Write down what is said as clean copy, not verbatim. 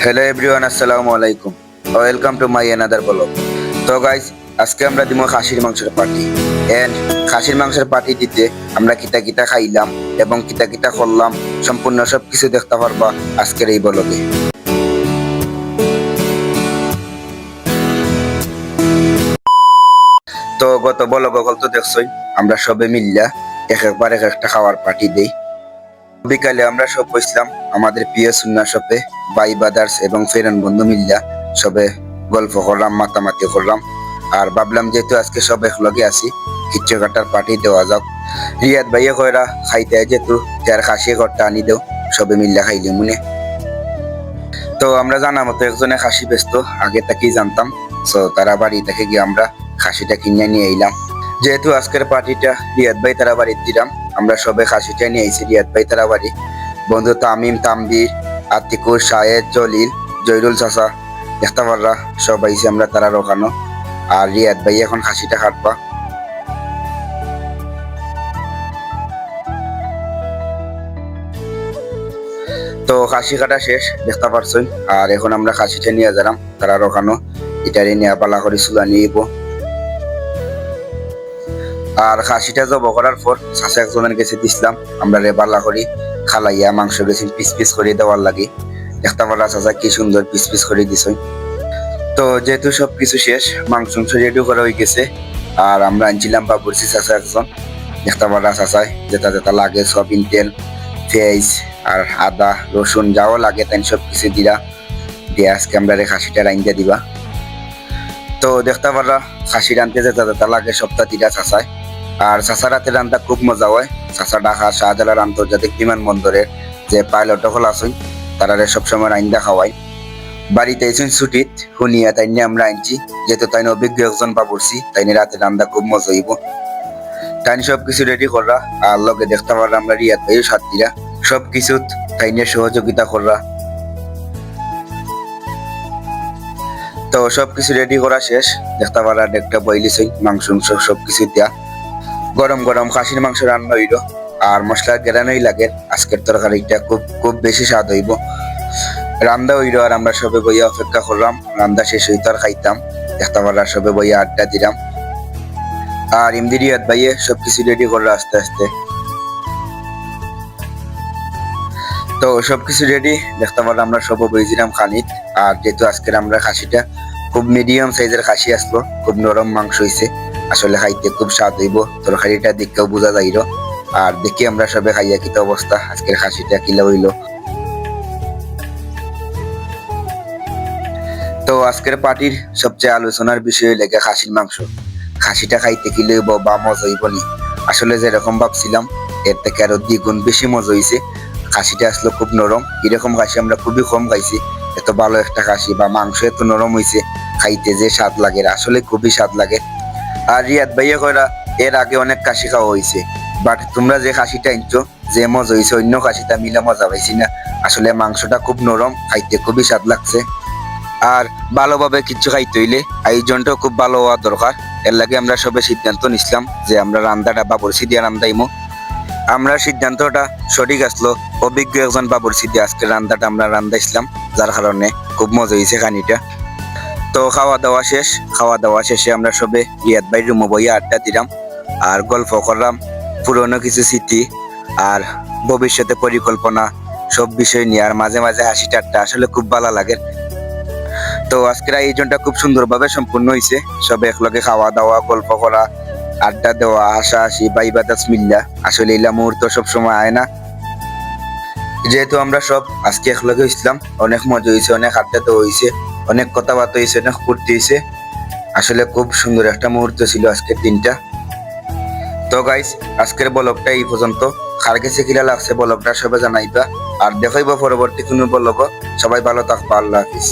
Hello everyone, আসসালামু আলাইকুম। Welcome to my another blog. তো গাইস, আজকে আমরা দিব খাসির মাংসের পার্টি। এন্ড খাসির মাংসের পার্টি দিতে আমরা কিতা কিতা খাইলাম এবং কিতা কিতা করলাম সম্পূর্ণ সব কিছু দেখতে পারবা আজকের এই ব্লগে। তো গত ব্লগ তো দেখছই, আমরা সবে মিললা একবার এক একটা খাওয়ার পার্টি দেই। বিকালে আমরা সব বসলাম আমাদের প্রিয় সুন্না শপে, বাই ব্রাদার্স এবং ফেরান বন্ধু মিল্লা সবে গল্প করলাম, মাতামাতি করলাম। আর ভাবলাম যেহেতু আজকে সব একলগে আছি, কিচ্ছু কাটার পার্টি দেওয়া যাক। রিয়াদ ভাইয়া কয়রা খাইতে যেহেতু তার খাসি ঘরটা আনি দেও, সবে মিল্লা খাইলি মনে। তো আমরা জানা মতো একজনে খাসি ব্যস্ত, আগে তাকেই জানতাম। সো তারা বাড়ি থেকে গিয়ে আমরা খাসিটা কিনে নিয়ে এলাম। যেহেতু আজকের পার্টিটা রিয়াদ ভাই তারা বাড়ির দিলাম, আমরা সবে খাসিটা নিয়ে আইছি রিয়াদ ভাই তারা বাড়ি। বন্ধু তামিম, তামবির, আতিকুর, শাহেদ, জলিল, জয়রুল চাচা, ইফতাবাররা সব আইছি আমরা তারা রোকানো। আর রিয়াদ ভাই এখন খাসিটা কাটবা। তো খাসি কাটা শেষ দেখতে পারছেন। আর এখন আমরা খাসিটা নিয়ে যালাম তারা রোকানো, এটারে নিয়ে পালা করে চুলা নিয়ে আর খাসিটা জব করার পর চাষা একজনের কাছে দিছিলাম, আমরা রে পাল্লা করি খালাইয়া মাংস গেছি পিস পিস করে দেওয়ার লাগে। দেখতে পারা চাষা কি সুন্দর পিস পিস করে দিছ। তো যেহেতু সব কিছু শেষ, মাংস রেডি করা হয়ে গেছে। আর আমরা আনছিলাম বাবুরসি চাষা একজন, দেখতে পারা চাষায় যেটা যেটা লাগে সয়াবিন তেল, পেঁয়াজ আর আদা রসুন যাও লাগে তাই সব কিছু দিলা দিয়ে আজকে আমরা রে খাসিটা রাইন্দা দিবা। তো দেখতে পারা খাসি রানতে যেটা যেটা লাগে সপ্তাহ দিলা চাষায়। আর চাষা রাতে রান্না খুব মজা হয়। চাষা ঢাকা শাহজালাল আন্তর্জাতিক বিমানবন্দরের যে পাইলট হল আছেন তারা সবসময় রান্দা খাওয়াই। বাড়িতে এসেন ছুটিত শুনিয়া তাই নিয়ে আমরা আনছি, যেহেতু তাই অভিজ্ঞ একজন বাবুরছি তাই রাতে রান্না খুব মজা হইব। তাই সবকিছু রেডি করা। আর লগে দেখতে পারলাম আমরা রিয়াদ ভাইও সাথীরা সবকিছু তাই নিয়ে সহযোগিতা করা। তো সবকিছু রেডি করা শেষ, দেখতে পারা একটা বইলিছই মাংস সবকিছু দিয়া গরম গরম খাসির মাংস রান্না হইল। আর মশলা গেরানোই লাগে, আজকের তরকারিটা খুব খুব বেশি স্বাদ হইব। রান্দা হইল আর আমরা সবে বইয়া অপেক্ষা করলাম, রান্দা শেষ হইতো আর খাইতাম। দেখতে পারা সবে বইয়া আড্ডা দিলাম। আর ইমদি রিয়াদ ভাইয়ে সবকিছু রেডি করলো আস্তে আস্তে। তো সবকিছু রেডি দেখতে পারলাম আমরা সব বইছিলাম খানিত। আর যেহেতু আজকের আমরা খাসিটা খুব মিডিয়াম সাইজের খাসি আসলো, খুব নরম মাংস হইছে, আসলে খাইতে খুব স্বাদ হইব। তরকারিটা দেখেও বোঝা যাইল। আর দেখি আমরা সবে খাইয়া কিতা অবস্থা, আজকের খাসিটা কিলা হইল। তো আজকের পার্টির সবচেয়ে আলোচনার বিষয় লেগে খাসির মাংস। খাসিটা খাইতে কি লইব বা মজা হইব নি? আসলে যেরকম ভাবছিলাম এর থেকে আরো দ্বিগুণ বেশি মজা হইছে। খাসিটা আসলে খুব নরম, এরকম খাসি আমরা খুবই কম খাইছি। এত ভালো একটা খাসি বা মাংস এত নরম হইছে, খাইতে যে স্বাদ লাগে আসলে খুবই স্বাদ লাগে। আর রিয়াদ ভাইয়া কইরা এর আগে অনেক খাসি খাওয়া হয়েছে, বাট তোমরা যে খাসিটা আনছো যে মজা হয়েছে অন্য খাসিটা মিলে মজা পাইছি না। আসলে মাংসটা খুব নরম, খাইতে খুবই স্বাদ লাগছে। আর ভালোভাবে কিছু খাইতে হইলে আয়োজনটাও খুব ভালো হওয়া দরকার। এর লাগে আমরা সবে সিদ্ধান্ত নিছিলাম যে আমরা রান্দাটা বাবুরসি দিয়ে রান্দাইমো। আমরা সিদ্ধান্তটা সঠিক আসলো, অভিজ্ঞ একজন বাবুরসি দিয়ে আজকে রান্দাটা আমরা রান্দাইছিলাম, যার কারণে খুব মজা হয়েছে খানিটা। তো খাওয়া দাওয়া শেষ, খাওয়া দাওয়া শেষে আমরা সবে রিয়াদ ভাই রুমে বইয়া আড্ডা দিলাম আর গল্প করলাম পুরনো কিছু স্মৃতি আর ভবিষ্যতে পরিকল্পনা সব বিষয় নিয়ে। আর মাঝে মাঝে হাসি ঠাট্টা আসলে খুব ভালো লাগে। তো আজকের আয়োজনটা খুব সুন্দরভাবে সম্পূর্ণ হয়েছে। সবে একলগে খাওয়া দাওয়া, গল্প করা, আড্ডা দেওয়া, হাসাহাসি, বাই বাতাস মিল্লা। আসলে এইলা মুহূর্ত সবসময় আয় না। যেহেতু আমরা সব আজকে একলগে হইছিলাম, অনেক মজা হয়েছে, অনেক আড্ডা দেওয়া হয়েছে, অনেক কথাবার্তা হয়েছে, অনেক ফুর্তি হয়েছে। আসলে খুব সুন্দর একটা মুহূর্ত ছিল আজকের দিনটা। তো গাইস, আজকের ব্লগটা এই পর্যন্ত। কার কাছে কিলা লাগছে ব্লগটা সবাই জানাইবা আর দেখাইবা পরবর্তী কোনো ব্লগ। সবাই ভালো থাকবা, আল্লাহ হাফিজ।